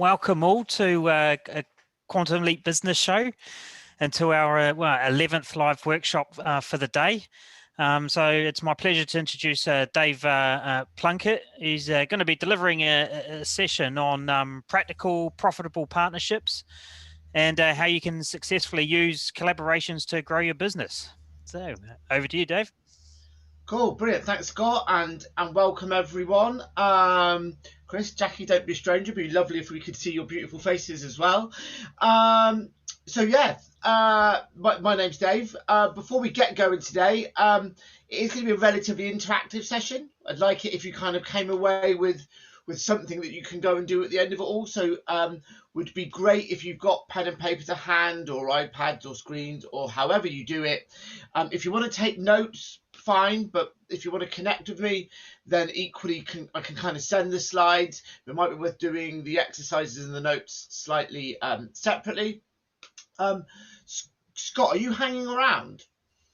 welcome all to a Quantum Leap Business Show and to our 11th live workshop for the day. So it's my pleasure to introduce Dave Plunkett. He's going to be delivering a session on practical, profitable partnerships and how you can successfully use collaborations to grow your business. So over to you, Dave. Cool, brilliant. Thanks, Scott, and welcome everyone. Chris, Jackie, don't be a stranger. It'd be lovely if we could see your beautiful faces as well. My name's Dave. Before we get going today, it's going to be a relatively interactive session. I'd like it if you kind of came away with something that you can go and do at the end of it all. So would be great if you've got pen and paper to hand, or iPads or screens, or however you do it. If you want to take notes, fine, but if you want to connect with me, then equally I can kind of send the slides. It might be worth doing the exercises and the notes slightly separately. Scott, are you hanging around?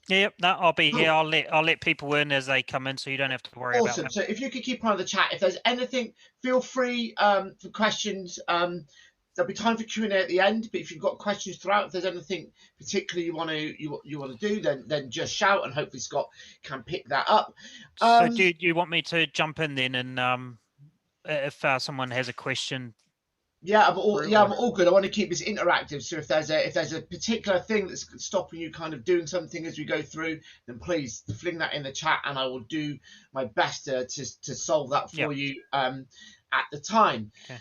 Yep, no, I'll be here. I'll let people in as they come in, so you don't have to worry about them. So if you could keep on the chat, if there's anything, feel free for questions. There'll be time for Q&A at the end, but if you've got questions throughout, if there's anything particularly you want to do, then just shout, and hopefully Scott can pick that up. So do you want me to jump in then, and if someone has a question? Yeah, I'm all good. I want to keep this interactive. So if there's a particular thing that's stopping you kind of doing something as we go through, then please fling that in the chat, and I will do my best to solve that for you at the time. Okay.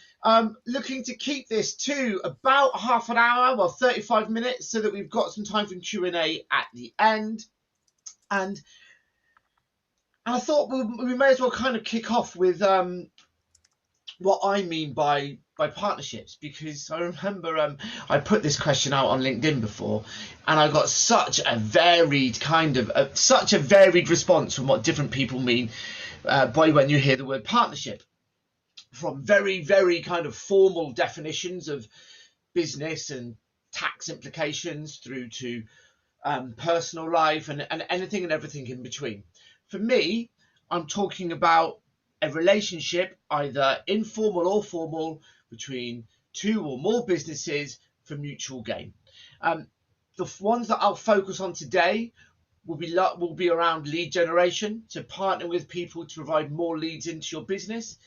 Looking to keep this to about half an hour, 35 minutes, so that we've got some time for Q&A at the end. And I thought we may as well kind of kick off with what I mean by partnerships, because I remember I put this question out on LinkedIn before, and I got such a varied response from what different people mean by when you hear the word partnership. From very, very kind of formal definitions of business and tax implications through to personal life and anything and everything in between. For me, I'm talking about a relationship, either informal or formal, between two or more businesses for mutual gain. The ones that I'll focus on today will be around lead generation, so partner with people to provide more leads into your business.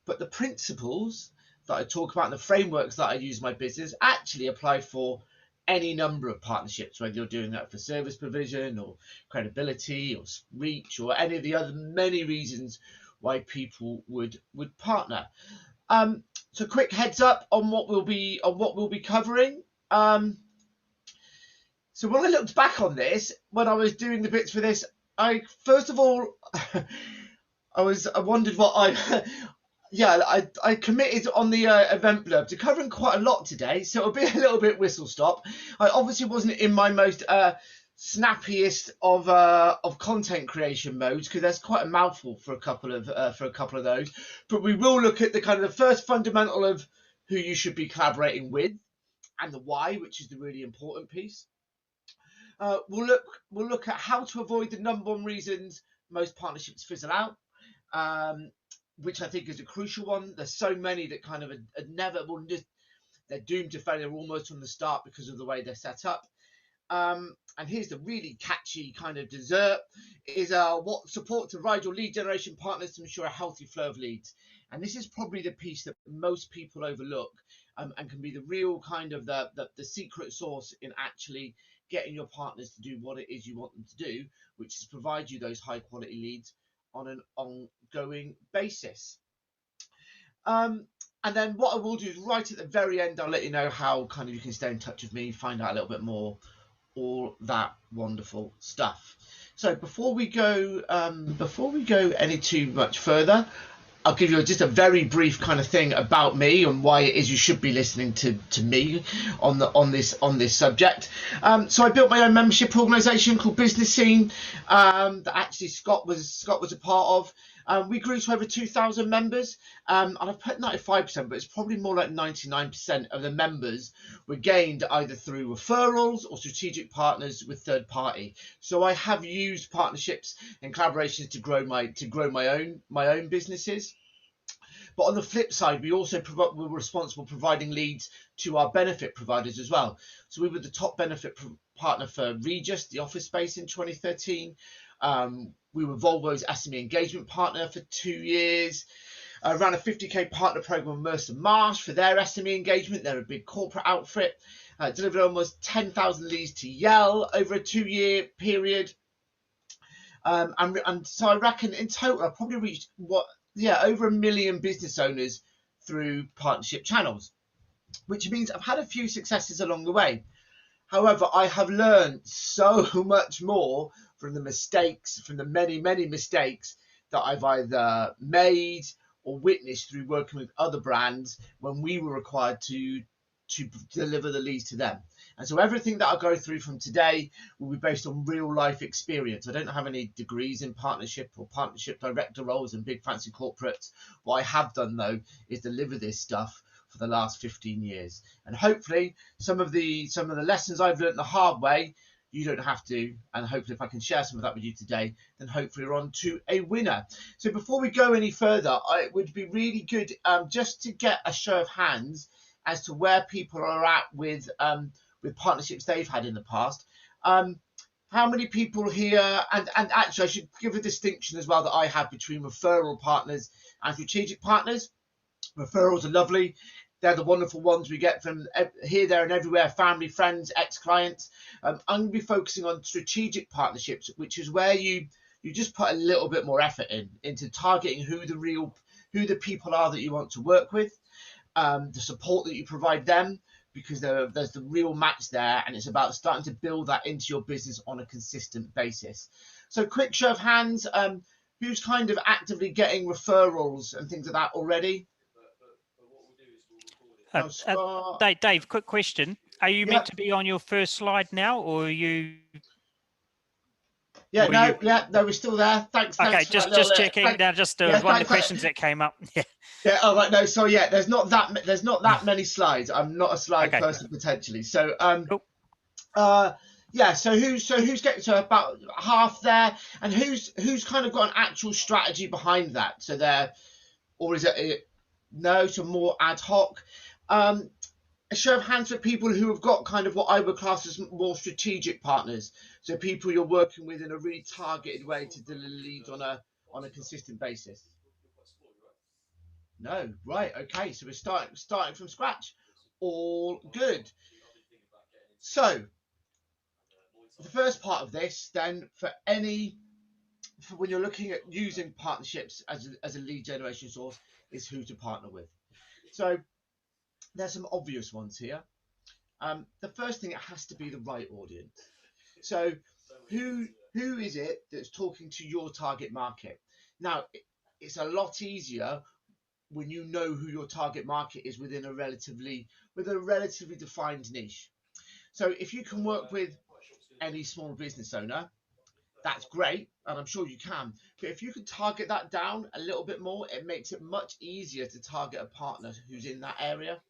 But the principles that I talk about and the frameworks that I use in my business actually apply for any number of partnerships, whether you're doing that for service provision or credibility or reach or any of the other many reasons why people would partner. So quick heads up on what we'll be covering. So when I looked back on this, when I was doing the bits for this, I wondered what I committed on the event blurb to covering quite a lot today, so it'll be a little bit whistle stop. I obviously wasn't in my most snappiest of content creation modes, because there's quite a mouthful for a couple of those. But we will look at the kind of the first fundamental of who you should be collaborating with, and the why, which is the really important piece. We'll look at how to avoid the number one reasons most partnerships fizzle out. Which I think is a crucial one. There's so many that kind of they're doomed to failure almost from the start because of the way they're set up. And here's the really catchy kind of dessert, is what support to ride your lead generation partners to ensure a healthy flow of leads. And this is probably the piece that most people overlook, and can be the real kind of the secret sauce in actually getting your partners to do what it is you want them to do, which is provide you those high quality leads on an ongoing basis. And then what I will do is right at the very end, I'll let you know how kind of you can stay in touch with me, find out a little bit more, all that wonderful stuff. So before we go any too much further, I'll give you just a very brief kind of thing about me and why it is you should be listening to me on this subject. So I built my own membership organisation called Business Scene, that actually Scott was a part of. We grew to over 2,000 members, and I've put 95%, but it's probably more like 99% of the members were gained either through referrals or strategic partners with third party. So I have used partnerships and collaborations to grow my own businesses. But on the flip side, we also were responsible for providing leads to our benefit providers as well. So we were the top benefit partner for Regis, the office space, in 2013. We were Volvo's SME engagement partner for 2 years. Ran a 50k partner program with Mercer Marsh for their SME engagement. They're a big corporate outfit. Delivered almost 10,000 leads to Yell over a 2-year period. And so I reckon in total I probably reached over 1 million business owners through partnership channels, which means I've had a few successes along the way. However, I have learned so much more from the many, many mistakes that I've either made or witnessed through working with other brands when we were required to deliver the leads to them. And so everything that I go through from today will be based on real life experience. I don't have any degrees in partnership or partnership director roles in big fancy corporates. What I have done though is deliver this stuff for the last 15 years. And hopefully some of the lessons I've learned the hard way, you don't have to. And hopefully if I can share some of that with you today, then hopefully we're on to a winner. So before we go any further, it would be really good just to get a show of hands as to where people are at with partnerships they've had in the past. How many people here, and actually I should give a distinction as well that I have between referral partners and strategic partners. Referrals are lovely. They're the wonderful ones we get from here, there and everywhere, family, friends, ex-clients. I'm going to be focusing on strategic partnerships, which is where you just put a little bit more effort into targeting who the people are that you want to work with, the support that you provide them, because there's the real match there, and it's about starting to build that into your business on a consistent basis. So quick show of hands, who's kind of actively getting referrals and things like that already? Dave, quick question. Are you meant to be on your first slide now, or are you? No, we're still there. Thanks. Okay, just checking. Now, just one of the questions that came up. Yeah. Oh right. No. So there's not that many slides. I'm not a slide person potentially. So So who's getting to about half there, and who's kind of got an actual strategy behind that? So or is it no? So more ad hoc. A show of hands for people who have got kind of what I would class as more strategic partners. So people you're working with in a really targeted way to deliver leads on a consistent basis. No, right, okay. So we're starting from scratch. All good. So the first part of this, then, for when you're looking at using partnerships as a lead generation source, is who to partner with. So there's some obvious ones here. The first thing, it has to be the right audience. So who is it that's talking to your target market? Now, it's a lot easier when you know who your target market is within a relatively defined niche. So if you can work with any small business owner, that's great, and I'm sure you can. But if you can target that down a little bit more, it makes it much easier to target a partner who's in that area.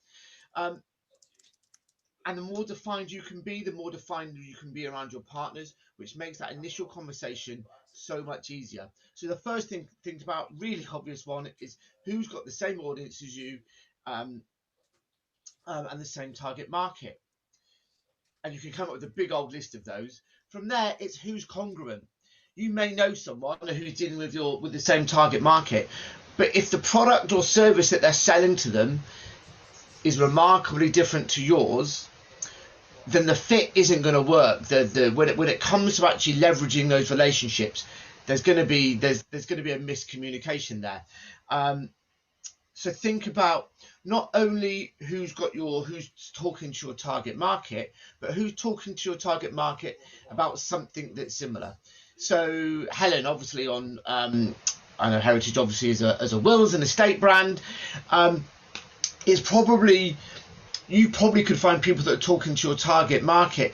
And the more defined you can be, the more defined you can be around your partners, which makes that initial conversation so much easier. So the first thing to think about, really obvious one, is who's got the same audience as you and the same target market. And you can come up with a big old list of those. From there, it's who's congruent. You may know someone who's dealing with the same target market, but if the product or service that they're selling to them is remarkably different to yours, then the fit isn't going to work. When it comes to actually leveraging those relationships, there's going to be a miscommunication there. So think about not only who's talking to your target market, but who's talking to your target market about something that's similar. So Helen, obviously on I know Heritage obviously as a wills and estate brand, you probably could find people that are talking to your target market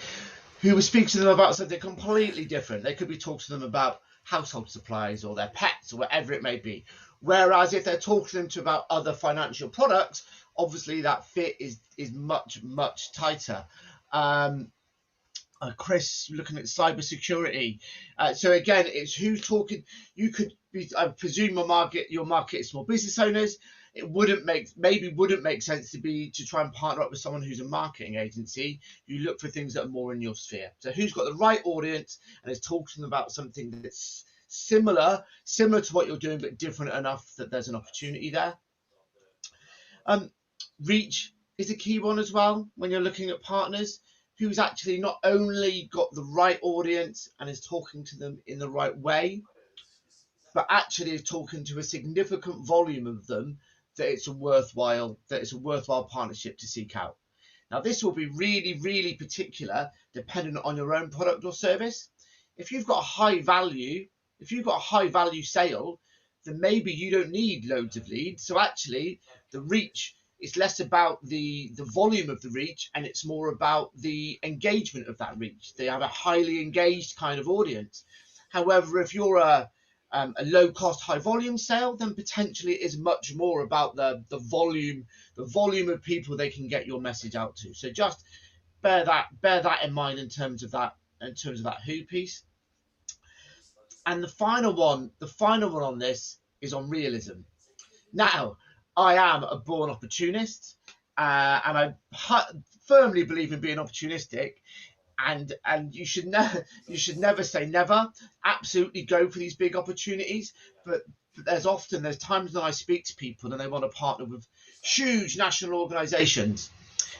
who will speak to them about something completely different. They could be talking to them about household supplies or their pets or whatever it may be. Whereas if they're talking to them about other financial products, obviously that fit is much, much tighter. Chris looking at cybersecurity. So again, it's who's talking. You could be, I presume your market is small business owners. It wouldn't make sense to try and partner up with someone who's a marketing agency. You look for things that are more in your sphere. So who's got the right audience and is talking about something that's similar to what you're doing, but different enough that there's an opportunity there. Reach is a key one as well when you're looking at partners. Who's actually not only got the right audience and is talking to them in the right way, but actually is talking to a significant volume of them that it's a worthwhile partnership to seek out. Now, this will be really, really particular depending on your own product or service. If you've got a high value sale, then maybe you don't need loads of leads. So actually, the reach is less about the volume of the reach, and it's more about the engagement of that reach. They have a highly engaged kind of audience. However, if you're a low cost, high volume sale, then potentially it is much more about the volume of people they can get your message out to. So just bear that in mind in terms of that who piece. And the final one on this is on realism. Now, I am a born opportunist, and I firmly believe in being opportunistic. And you should never say never. Absolutely go for these big opportunities, but there's times when I speak to people and they want to partner with huge national organisations.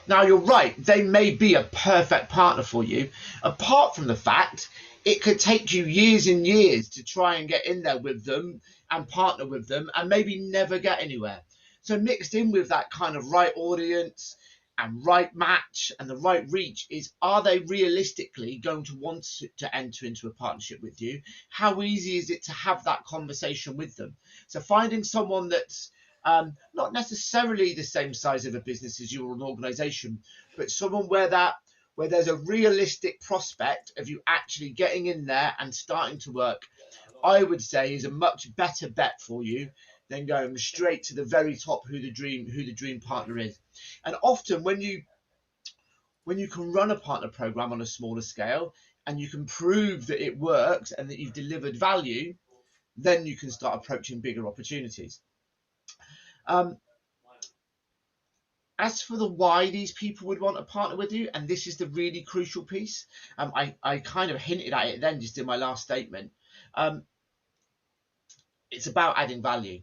Now, you're right, they may be a perfect partner for you, apart from the fact it could take you years and years to try and get in there with them and partner with them and maybe never get anywhere. So mixed in with that kind of right audience and right match and the right reach is, are they realistically going to want to enter into a partnership with you? How easy is it to have that conversation with them? So finding someone that's not necessarily the same size of a business as you or an organization, but someone where there's a realistic prospect of you actually getting in there and starting to work, I would say is a much better bet for you than going straight to the very top who the dream partner is. And often when you can run a partner program on a smaller scale and you can prove that it works and that you've delivered value, then you can start approaching bigger opportunities. As for the why these people would want to partner with you, and this is the really crucial piece, I kind of hinted at it then just in my last statement. It's about adding value.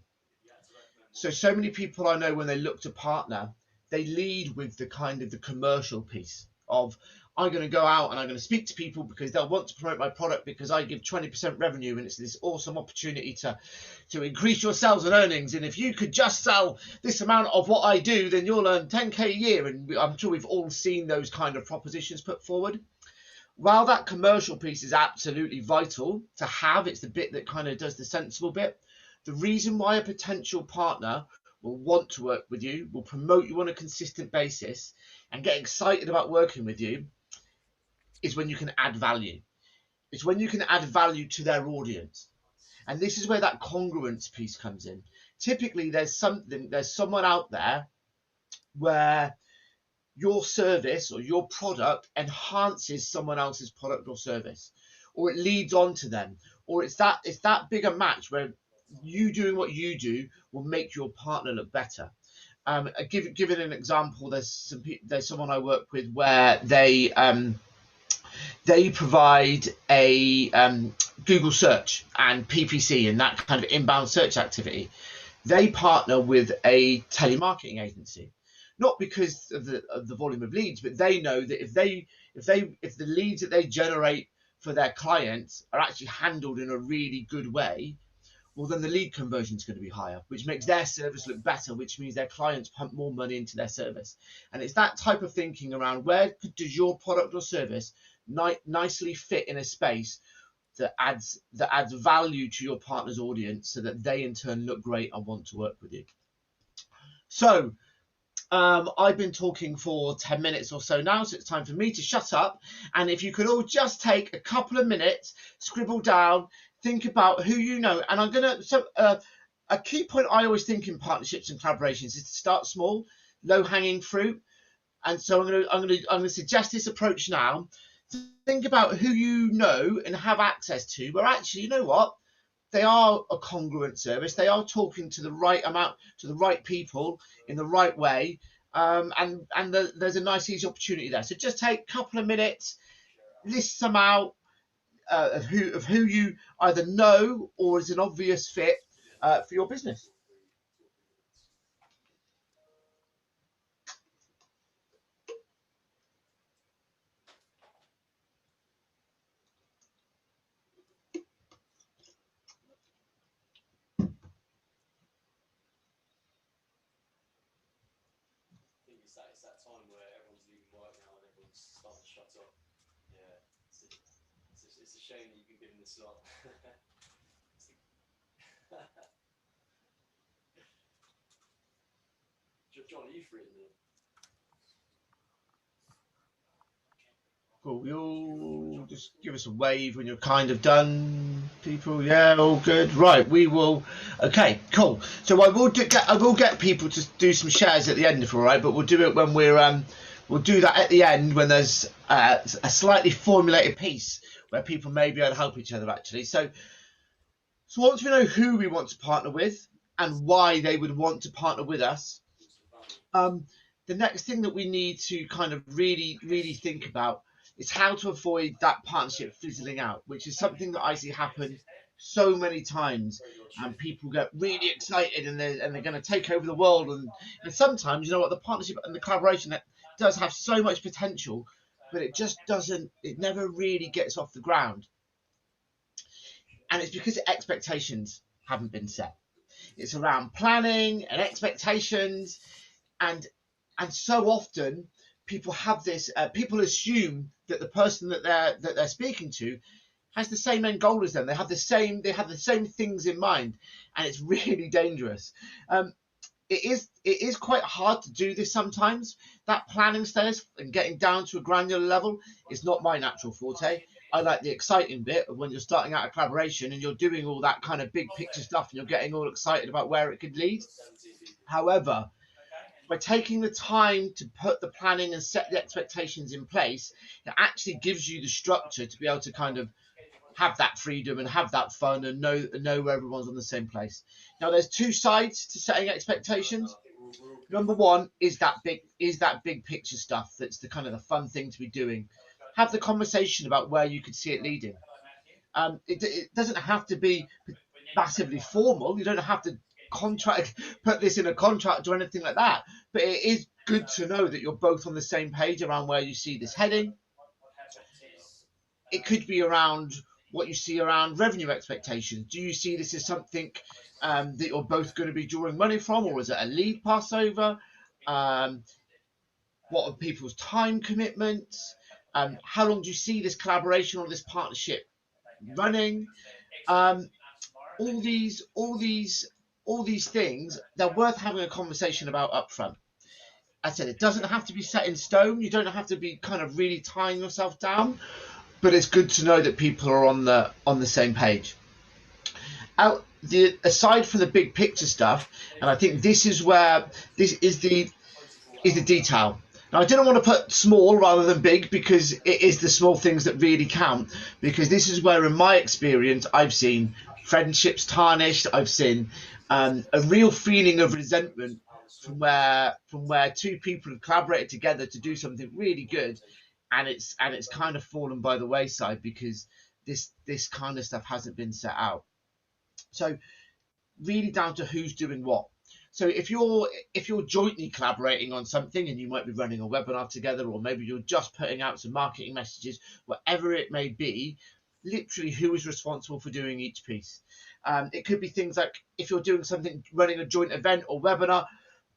So many people I know, when they look to partner, they lead with the kind of the commercial piece of, I'm going to go out and I'm going to speak to people because they'll want to promote my product because I give 20% revenue and it's this awesome opportunity to increase your sales and earnings. And if you could just sell this amount of what I do, then you'll earn 10K a year. And I'm sure we've all seen those kind of propositions put forward. While that commercial piece is absolutely vital to have, it's the bit that kind of does the sensible bit. The reason why a potential partner will want to work with you, will promote you on a consistent basis and get excited about working with you, is when you can add value. It's when you can add value to their audience. And this is where that congruence piece comes in. Typically, there's someone out there where your service or your product enhances someone else's product or service, or it leads on to them, or it's that bigger match where you doing what you do will make your partner look better. Given an example, there's someone I work with where they provide a Google search and PPC and that kind of inbound search activity. They partner with a telemarketing agency, not because of the volume of leads, but they know that if the leads that they generate for their clients are actually handled in a really good way, well, then the lead conversion is going to be higher, which makes their service look better, which means their clients pump more money into their service. And it's that type of thinking around, where does your product or service nicely fit in a space that adds value to your partner's audience, so that they in turn look great and want to work with you. So I've been talking for 10 minutes or so now, so it's time for me to shut up. And if you could all just take a couple of minutes, scribble down, think about who you know. And I'm gonna a key point I always think in partnerships and collaborations is to start small, low hanging fruit. And so I'm gonna suggest this approach now. think about who you know and have access to, where actually, you know what? They are a congruent service. They are talking to the right amount, to the right people in the right way. There's a nice, easy opportunity there. So just take a couple of minutes, list some out of who you either know or is an obvious fit for your business. It's that time where everyone's leaving work now and everyone's starting to shut up. Yeah, it's a shame that you've been given the slot. John, are you free in there? Cool. You'll just give us a wave when you're kind of done, people. Yeah, all good. Right, we will. Okay, cool. So I will get people to do some shares at the end, if all right. But we'll do it when we'll do that at the end when there's a slightly formulated piece where people may be able to help each other actually. So once we know who we want to partner with and why they would want to partner with us, the next thing that we need to kind of really think about is how to avoid that partnership fizzling out, which is something that I see happen so many times, and people get really excited and they're going to take over the world, and sometimes, you know what, the partnership and the collaboration that does have so much potential, but it just doesn't, it never really gets off the ground, and it's because expectations haven't been set. It's around planning and expectations, and so often people have this. People assume that the person that they're speaking to has the same end goal as them. They have the same things in mind, and it's really dangerous. It is quite hard to do this sometimes. That planning stage and getting down to a granular level is not my natural forte. I like the exciting bit of when you're starting out a collaboration and you're doing all that kind of big picture stuff and you're getting all excited about where it could lead. However, by taking the time to put the planning and set the expectations in place, it actually gives you the structure to be able to kind of have that freedom and have that fun and know where everyone's on the same place. Now, there's two sides to setting expectations. Number one is that big picture stuff. That's the kind of the fun thing to be doing. Have the conversation about where you could see it leading. It doesn't have to be massively formal. You don't have to put this in a contract or anything like that. But it is good to know that you're both on the same page around where you see this heading. It could be around what you see around revenue expectations. Do you see this as something that you're both going to be drawing money from, or is it a lead passover? What are people's time commitments? How long do you see this collaboration or this partnership running? All these things, they're worth having a conversation about upfront. I said it doesn't have to be set in stone. You don't have to be kind of really tying yourself down, but it's good to know that people are on the same page. Aside from the big picture stuff, and I think this is the detail. Now, I didn't want to put small rather than big because it is the small things that really count, because this is where, in my experience, I've seen friendships tarnished. I've seen a real feeling of resentment from where two people have collaborated together to do something really good, and it's kind of fallen by the wayside because this kind of stuff hasn't been set out. So really down to who's doing what. So if you're jointly collaborating on something, and you might be running a webinar together, or maybe you're just putting out some marketing messages, whatever it may be, literally who is responsible for doing each piece. It could be things like if you're doing something, running a joint event or webinar,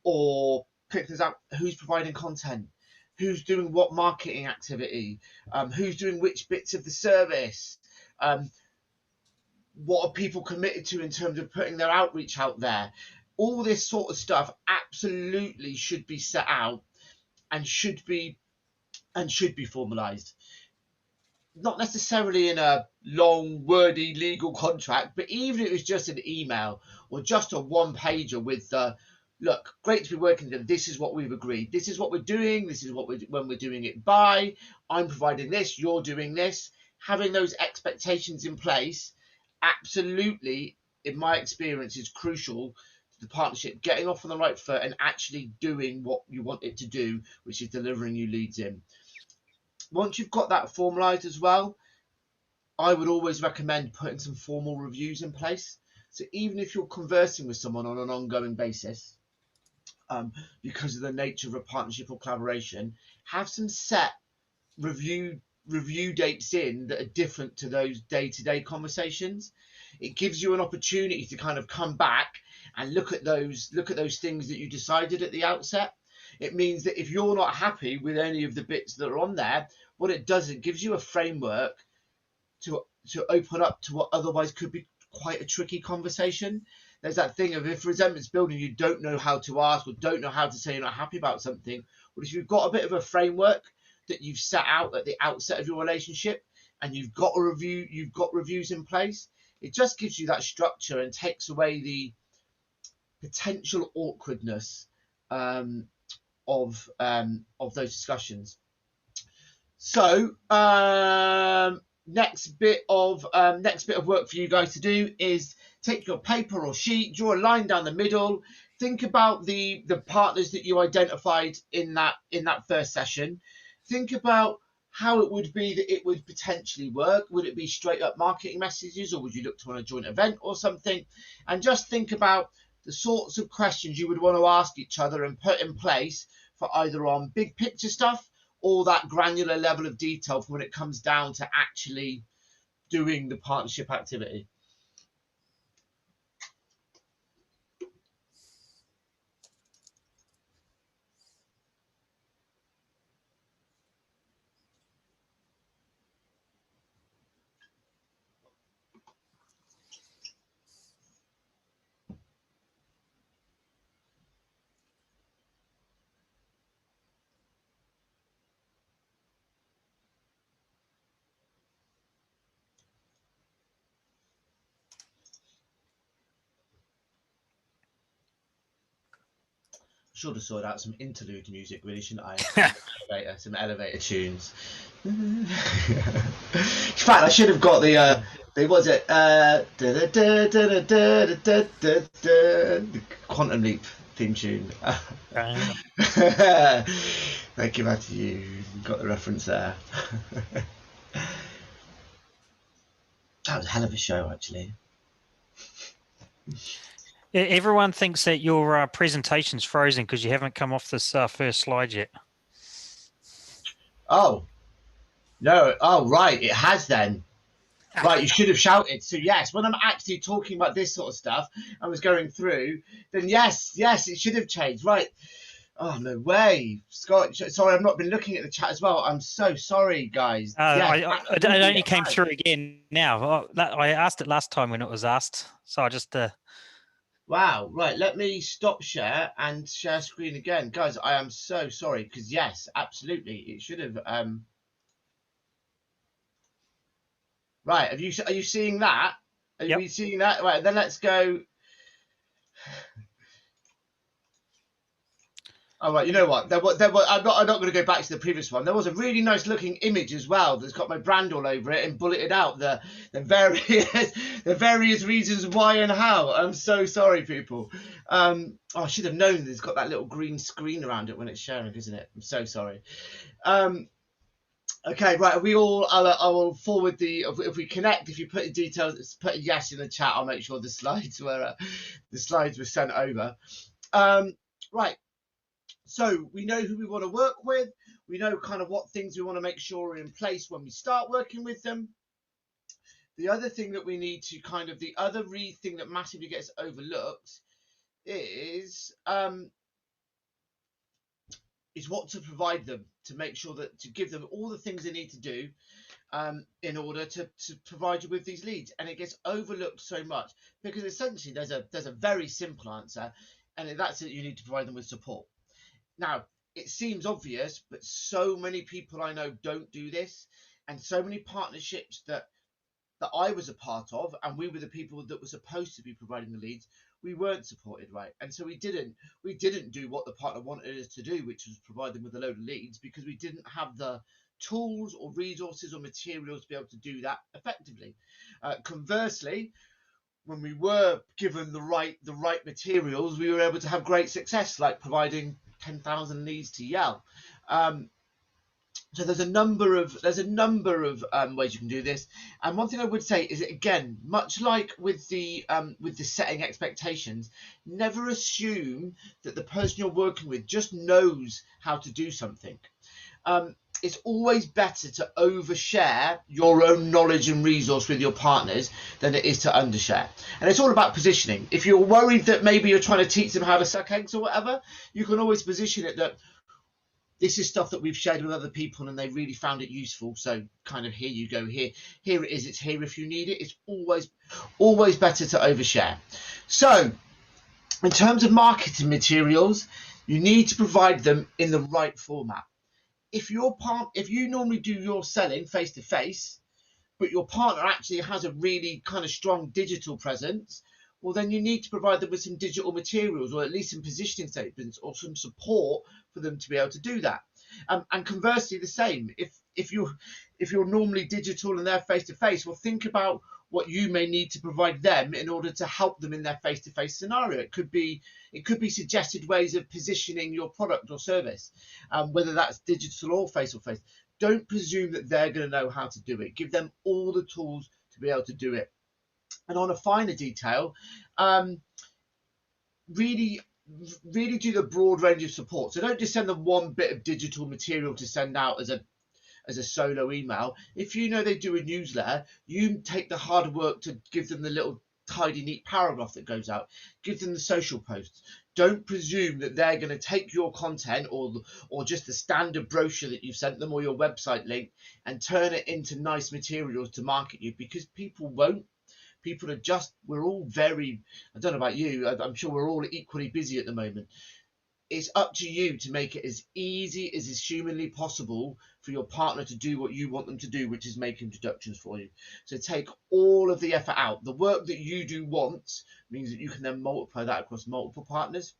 or pick things out, who's providing content, who's doing what marketing activity, who's doing which bits of the service, what are people committed to in terms of putting their outreach out there. All this sort of stuff absolutely should be set out and should be formalized. Not necessarily in a long, wordy legal contract, but even if it was just an email or just a one-pager with the look, great to be working together. This is what we've agreed. This is what we're doing. This is what when we're doing it by. I'm providing this. You're doing this. Having those expectations in place, absolutely, in my experience, is crucial to the partnership getting off on the right foot and actually doing what you want it to do, which is delivering you leads in. Once you've got that formalized as well, I would always recommend putting some formal reviews in place. So even if you're conversing with someone on an ongoing basis, because of the nature of a partnership or collaboration, have some set review dates in that are different to those day-to-day conversations. It gives you an opportunity to kind of come back and look at those things that you decided at the outset. It means that if you're not happy with any of the bits that are on there, what it does, it gives you a framework to open up to what otherwise could be quite a tricky conversation. There's that thing of, if resentment's building, you don't know how to ask or don't know how to say you're not happy about something. But if you've got a bit of a framework that you've set out at the outset of your relationship, and you've got reviews in place, it just gives you that structure and takes away the potential awkwardness of those discussions. So next bit of work for you guys to do is take your paper or sheet, draw a line down the middle, think about the partners that you identified in that first session. Think about how it would be that it would potentially work. Would it be straight up marketing messages, or would you look to run a joint event or something? And just think about the sorts of questions you would want to ask each other and put in place for either on big picture stuff or that granular level of detail for when it comes down to actually doing the partnership activity. Should have sorted out some interlude music, really, shouldn't I? Some elevator tunes. In fact, I should have got the Quantum Leap theme tune. Thank you, Matthew. You got the reference there. That was a hell of a show, actually. Everyone thinks that your presentation's frozen because you haven't come off this first slide yet. Oh. No. Oh, right. It has then. Right, you should have shouted. So yes, when I'm actually talking about this sort of stuff, I was going through, then yes, it should have changed. Right. Oh, no way. Scott, sorry, I've not been looking at the chat as well. I'm so sorry, guys. It only came through again now. I asked it last time when it was asked, so I just... Wow, right, let me stop share and share screen again. Guys, I am so sorry, because yes, absolutely, it should have... Right, are you seeing that? Are you seeing that? Right, then let's go... Oh, right, you know what? I'm not going to go back to the previous one. There was a really nice looking image as well that's got my brand all over it and bulleted out the various reasons why and how. I'm so sorry, people. I should have known that it's got that little green screen around it when it's sharing, isn't it? I'm so sorry. Okay, right. Are we all? I will forward the. If we connect, if you put the details, put a yes in the chat. I'll make sure the slides were sent over. Right. So we know who we want to work with. We know kind of what things we want to make sure are in place when we start working with them. The other thing that we need to the other thing that massively gets overlooked is what to provide them, to make sure that to give them all the things they need to do in order to provide you with these leads. And it gets overlooked so much because essentially there's a very simple answer, and that's that you need to provide them with support. Now, it seems obvious, but so many people I know don't do this, and so many partnerships that I was a part of, and we were the people that were supposed to be providing the leads, we weren't supported right, and so we didn't do what the partner wanted us to do, which was provide them with a load of leads, because we didn't have the tools or resources or materials to be able to do that effectively. Conversely, when we were given the right materials, we were able to have great success, like providing 10,000 leads to Yell. So there's a number of ways you can do this. And one thing I would say is that, again, much like with the setting expectations, never assume that the person you're working with just knows how to do something. It's always better to overshare your own knowledge and resource with your partners than it is to undershare. And it's all about positioning. If you're worried that maybe you're trying to teach them how to suck eggs or whatever, you can always position it that this is stuff that we've shared with other people and they really found it useful. So kind of here you go, here it is, it's here if you need it. It's always better to overshare. So in terms of marketing materials, you need to provide them in the right format. If you normally do your selling face to face, but your partner actually has a really kind of strong digital presence, well, then you need to provide them with some digital materials, or at least some positioning statements or some support for them to be able to do that. And conversely, the same. If you're normally digital and they're face to face, well, think about what you may need to provide them in order to help them in their face to face scenario. It could be suggested ways of positioning your product or service, whether that's digital or face. Don't presume that they're going to know how to do it. Give them all the tools to be able to do it. And on a finer detail, really do the broad range of support. So don't just send them one bit of digital material to send out as a solo email. If you know they do a newsletter, you take the hard work to give them the little tidy, neat paragraph that goes out. Give them the social posts. Don't presume that they're going to take your content or just the standard brochure that you've sent them or your website link and turn it into nice materials to market you, because people won't. People are we're all very, I don't know about you, I'm sure we're all equally busy at the moment. It's up to you to make it as easy as is humanly possible for your partner to do what you want them to do, which is make introductions for you. So take all of the effort out. The work that you do once means that you can then multiply that across multiple partners.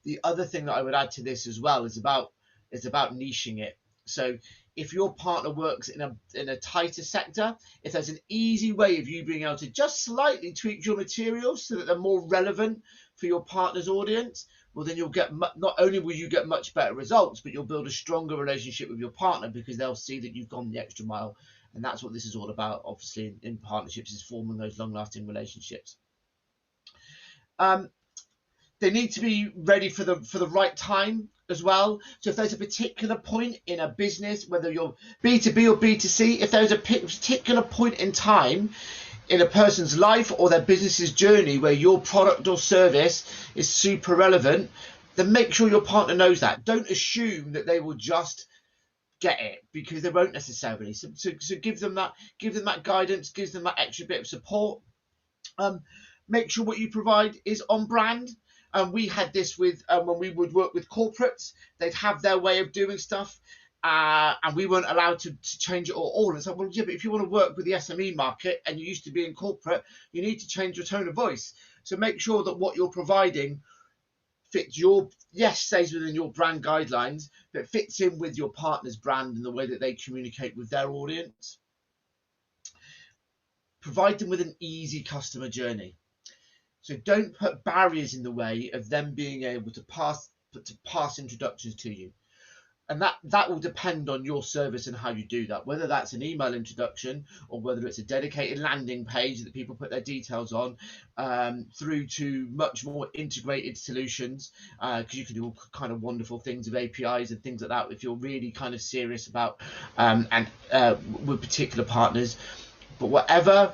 The other thing that I would add to this as well is about niching it. So if your partner works in a tighter sector, if there's an easy way of you being able to just slightly tweak your materials so that they're more relevant for your partner's audience, well, then you'll get not only will you get much better results, but you'll build a stronger relationship with your partner, because they'll see that you've gone the extra mile. And that's what this is all about, obviously, in partnerships, is forming those long-lasting relationships. They need to be ready for the right time as well. So if there's a particular point in a business, whether you're B2B or B2C, if there's a particular point in time in a person's life or their business's journey where your product or service is super relevant, then make sure your partner knows that. Don't assume that they will just get it, because they won't necessarily. So give them that guidance, give them that extra bit of support. Make sure what you provide is on brand. We had this with when we would work with corporates. They'd have their way of doing stuff, and we weren't allowed to change it all. And so, well, yeah, but if you want to work with the SME market and you used to be in corporate, you need to change your tone of voice. So make sure that what you're providing fits stays within your brand guidelines, but fits in with your partner's brand and the way that they communicate with their audience. Provide them with an easy customer journey. So don't put barriers in the way of them being able to pass introductions to you. And that will depend on your service and how you do that, whether that's an email introduction or whether it's a dedicated landing page that people put their details on, through to much more integrated solutions, because you can do all kind of wonderful things with APIs and things like that if you're really kind of serious about with particular partners. But whatever,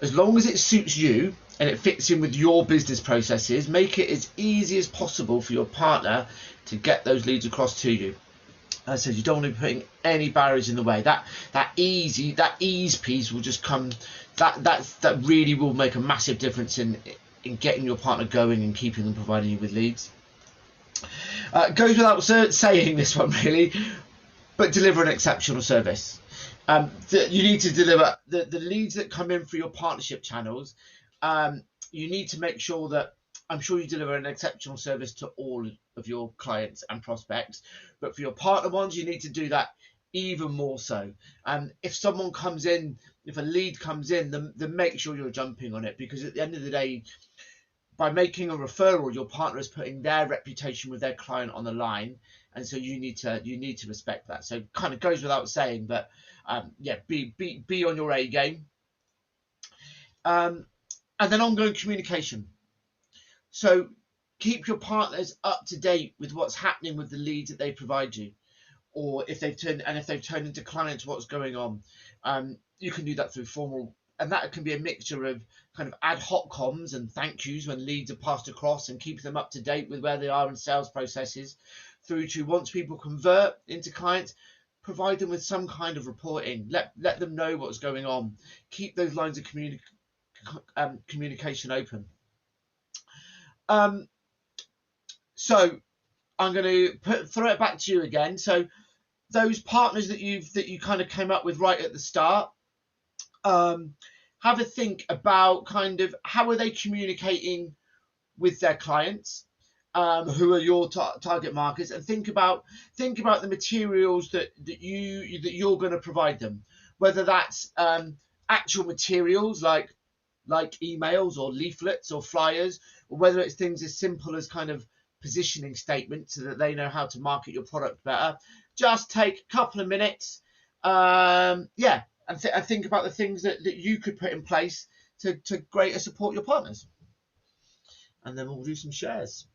as long as it suits you and it fits in with your business processes, make it as easy as possible for your partner to get those leads across to you. So you don't want to be putting any barriers in the way. That ease piece will just come. That really will make a massive difference in getting your partner going and keeping them, providing you with leads. Goes without saying, this one really, but deliver an exceptional service. You need to deliver the leads that come in through your partnership channels. you need to make sure that, I'm sure you deliver an exceptional service to all of your clients and prospects, but for your partner ones, you need to do that even more so. And if someone comes in, if a lead comes in, then make sure you're jumping on it, because at the end of the day, by making a referral, your partner is putting their reputation with their client on the line, and so you need to respect that. So kind of goes without saying, but yeah, be on your A game. And then ongoing communication. So keep your partners up to date with what's happening with the leads that they provide you, or if they've turned into clients, what's going on. You can do that through formal, and that can be a mixture of kind of ad hoc comms and thank yous when leads are passed across, and keep them up to date with where they are in sales processes, through to once people convert into clients, provide them with some kind of reporting. Let them know what's going on. Keep those lines of communication open. So I'm going to throw it back to you again. So those partners that you kind of came up with right at the start, have a think about kind of how are they communicating with their clients, who are your target markets, and think about the materials that you're going to provide them, whether that's actual materials like emails or leaflets or flyers, or whether it's things as simple as kind of positioning statements so that they know how to market your product better. Just take a couple of minutes, and think about the things that you could put in place to greater support your partners. And then we'll do some shares.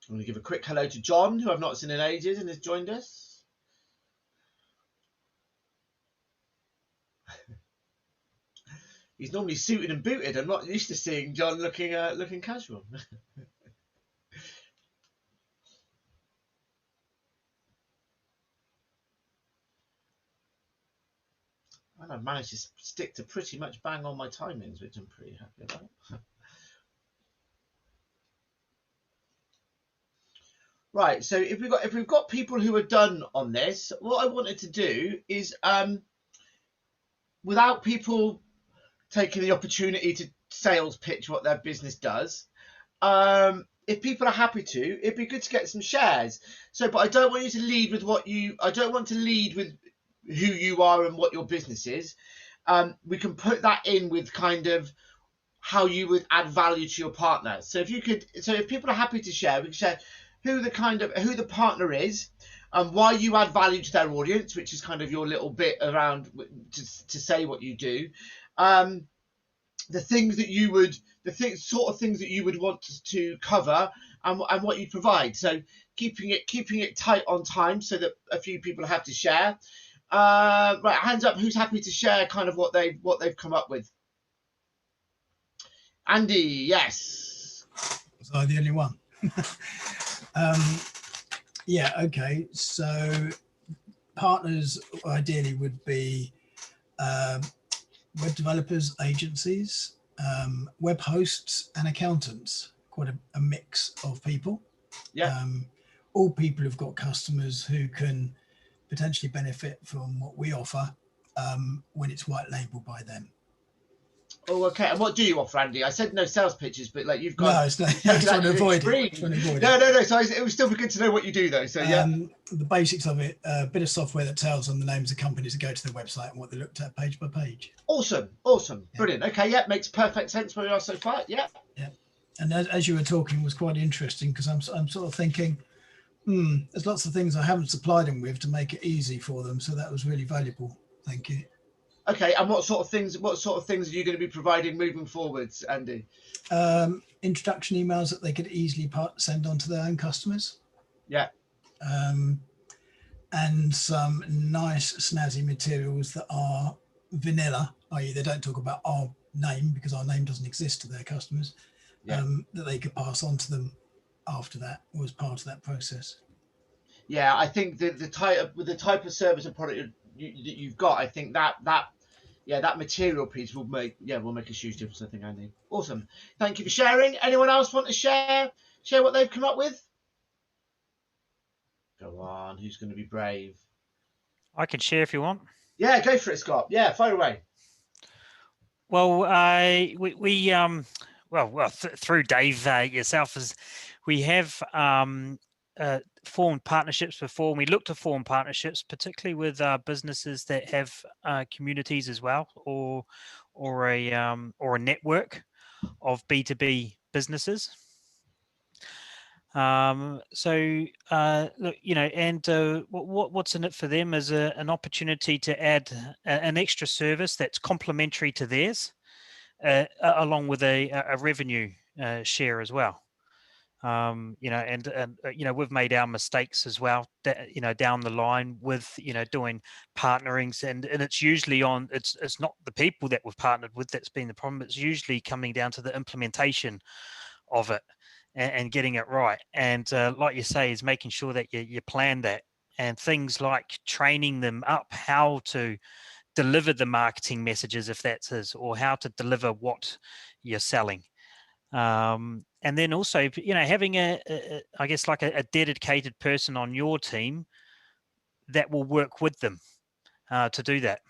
I'm going to give a quick hello to John, who I've not seen in ages and has joined us. He's normally suited and booted. I'm not used to seeing John looking casual. And I've managed to stick to pretty much bang on my timings, which I'm pretty happy about. Right, so if we've got people who are done on this, what I wanted to do is, without people taking the opportunity to sales pitch what their business does, if people are happy to, it'd be good to get some shares. So, but I don't want you to lead with I don't want to lead with who you are and what your business is. We can put that in with kind of how you would add value to your partner. So if people are happy to share, we can share who the partner is, and why you add value to their audience, which is kind of your little bit around to say what you do, the things that you would, sort of things that you would want to cover, and what you provide. So keeping it tight on time so that a few people have to share. Right, hands up, who's happy to share kind of what they've come up with? Andy, yes. Was I the only one? Yeah, okay. So partners ideally would be web developers, agencies, web hosts, and accountants. Quite a mix of people. Yeah. All people who've got customers who can potentially benefit from what we offer when it's white labeled by them. Oh, okay. And what do you offer, Andy? I said no sales pitches, but like you've got. No, it's trying to avoid it. No. So it would still be good to know what you do, though. So yeah. The basics of it: a bit of software that tells them the names of companies that go to their website and what they looked at page by page. Awesome, yeah. Brilliant. Okay, yeah, makes perfect sense where we are so far. Yeah. Yeah, and as you were talking, was quite interesting because I'm sort of thinking, there's lots of things I haven't supplied them with to make it easy for them. So that was really valuable. Thank you. Okay, and what sort of things are you going to be providing moving forwards, Andy? Introduction emails that they could easily send on to their own customers. Yeah. And some nice snazzy materials that are vanilla, i.e. they don't talk about our name because our name doesn't exist to their customers, that they could pass on to them after that or as part of that process. Yeah, I think the type of service and product that you've got, I think that yeah, that material piece will make a huge difference, I think, Andy. Awesome. Thank you for sharing. Anyone else want to share what they've come up with? Go on. Who's going to be brave? I can share if you want. Yeah, go for it, Scott. Yeah, fire away. Well, through Dave yourself, we have formed partnerships before. We look to form partnerships, particularly with businesses that have communities as well, or a network of B2B businesses. Look, and what's in it for them is an opportunity to add an extra service that's complementary to theirs, along with a revenue share as well. We've made our mistakes as well, down the line with, doing partnerings, and it's usually it's not the people that we've partnered with that's been the problem. It's usually coming down to the implementation of it and getting it right. And like you say, is making sure that you plan that, and things like training them up how to deliver the marketing messages, if that's his, or how to deliver what you're selling. And then also, having I guess like a dedicated person on your team that will work with them to do that.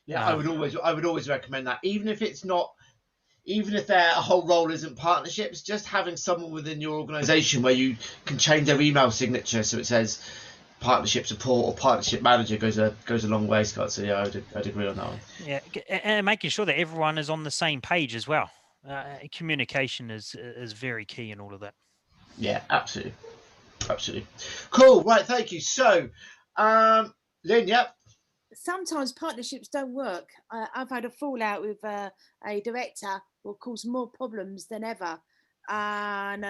Yeah, I would always recommend that, even if their whole role isn't partnerships, just having someone within your organization where you can change their email signature so it says partnership support or partnership manager goes a long way, Scott. So yeah, I'd agree on that one. Yeah, and making sure that everyone is on the same page as well. Communication is very key in all of that. Yeah, absolutely. Cool. Right, thank you. So, Lynn, yep. Sometimes partnerships don't work. I've had a fallout with a director will cause more problems than ever, and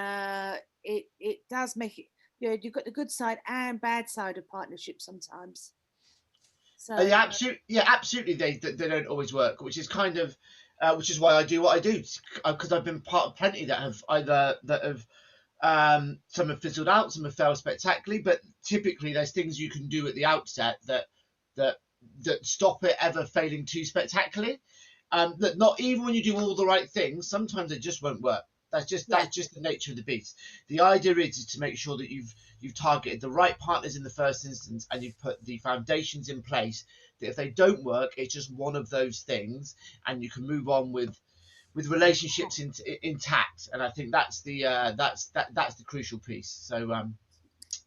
it does make it. You've got the good side and bad side of partnerships sometimes. So yeah, absolutely. They don't always work, which is which is why I do what I do, because I've been part of plenty that have some have fizzled out, some have failed spectacularly, but typically there's things you can do at the outset that stop it ever failing too spectacularly. That not even when you do all the right things, sometimes it just won't work. That's just the nature of the beast. The idea is to make sure that you've targeted the right partners in the first instance, and you've put the foundations in place that if they don't work, it's just one of those things, and you can move on with relationships intact. And I think that's the crucial piece. So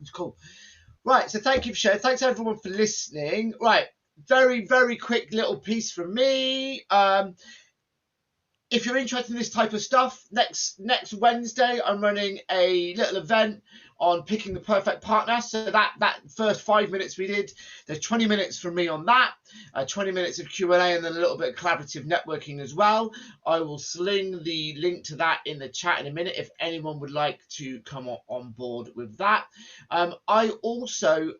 it's cool. Right, so thank you for sharing. Thanks everyone for listening. Right, very, very quick little piece from me. If you're interested in this type of stuff, next Wednesday I'm running a little event on picking the perfect partner. So that first 5 minutes we did, there's 20 minutes from me on that, 20 minutes of Q&A, and then a little bit of collaborative networking as well. I will sling the link to that in the chat in a minute if anyone would like to come on board with that. I also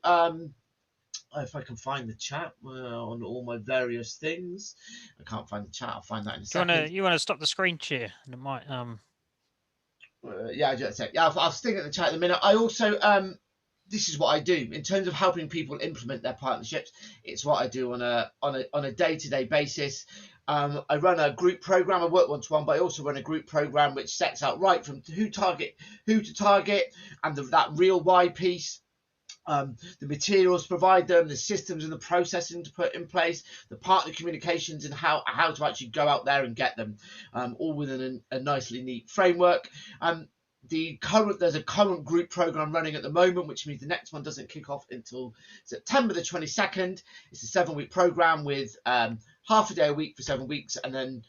if I can find the chat on all my various things. I can't find the chat. I'll find that in a second. You want to stop the screen share? And it might. Yeah, just a sec. Yeah, I'll stick it in the chat in a minute. I also this is what I do in terms of helping people implement their partnerships. It's what I do on a day-to-day basis. I run a group program. I work one-to-one, but I also run a group program which sets out right from who to target, and that real why piece. The materials provide them, the systems and the processing to put in place, the partner communications, and how to actually go out there and get them, all within a nicely neat framework. There's a current group program running at the moment, which means the next one doesn't kick off until September the 22nd. It's a 7-week program with half a day a week for 7 weeks, and then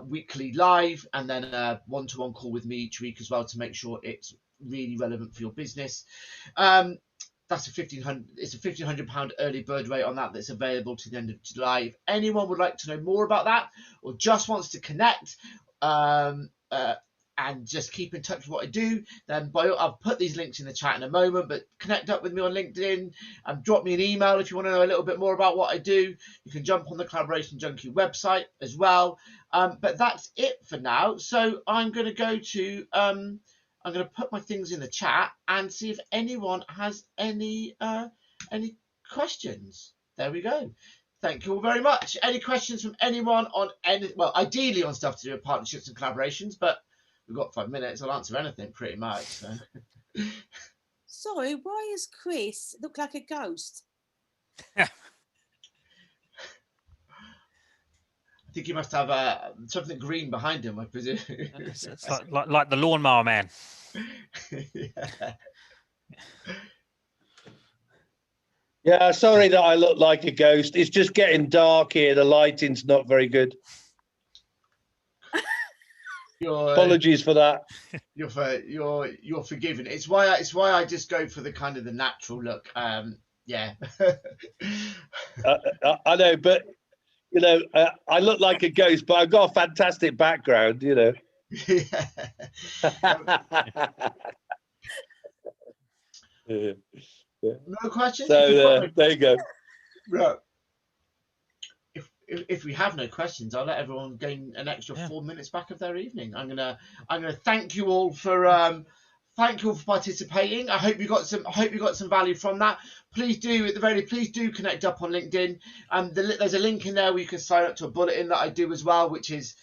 weekly live, and then a one-to-one call with me each week as well to make sure it's really relevant for your business. That's it's a £1,500 early bird rate on that's available to the end of July. If anyone would like to know more about that, or just wants to connect and just keep in touch with what I do, then I'll put these links in the chat in a moment, but connect up with me on LinkedIn and drop me an email if you want to know a little bit more about what I do. You can jump on the Collaboration Junkie website as well. But that's it for now. So I'm going to go to I'm going to put my things in the chat and see if anyone has any questions. There we go. thank you all very much. Any questions from anyone on any, well, ideally on stuff to do with partnerships and collaborations, but we've got 5 minutes. I'll answer anything pretty much. So. Sorry, why does Chris look like a ghost? I think he must have something green behind him, I presume. It's like the lawnmower man. Yeah. Yeah, sorry that I look like a ghost. It's just getting dark here. The lighting's not very good. Apologies for that. You're forgiven. It's why I just go for the kind of the natural look. Yeah. I know, but you know, I look like a ghost, but I've got a fantastic background. You know. Yeah. No questions. So there you go. Right. If we have no questions, I'll let everyone gain an extra 4 minutes back of their evening. I'm gonna thank you all for participating. I hope you got some value from that. Please do, at the very least, please do connect up on LinkedIn. There's a link in there where you can sign up to a bulletin that I do as well, which is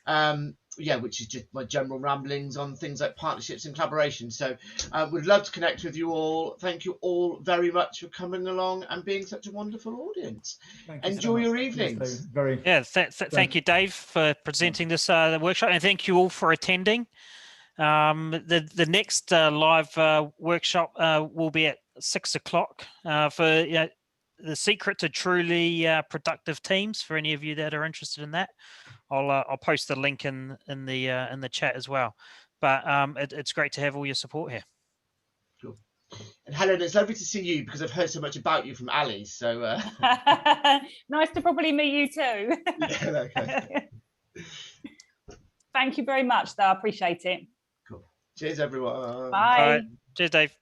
just my general ramblings on things like partnerships and collaboration. So would love to connect with you all. Thank you all very much for coming along and being such a wonderful audience. Enjoy your evenings. Thank you, Dave, for presenting this workshop, and thank you all for attending. The next live workshop will be at 6 o'clock for the secret to truly productive teams. For any of you that are interested in that, I'll post the link in the chat as well. But it's great to have all your support here. Cool. And Helen, it's lovely to see you because I've heard so much about you from Ali. So nice to probably meet you too. Yeah, okay. Thank you very much, though. I appreciate it. Cool. Cheers, everyone. Bye. All right. Cheers, Dave.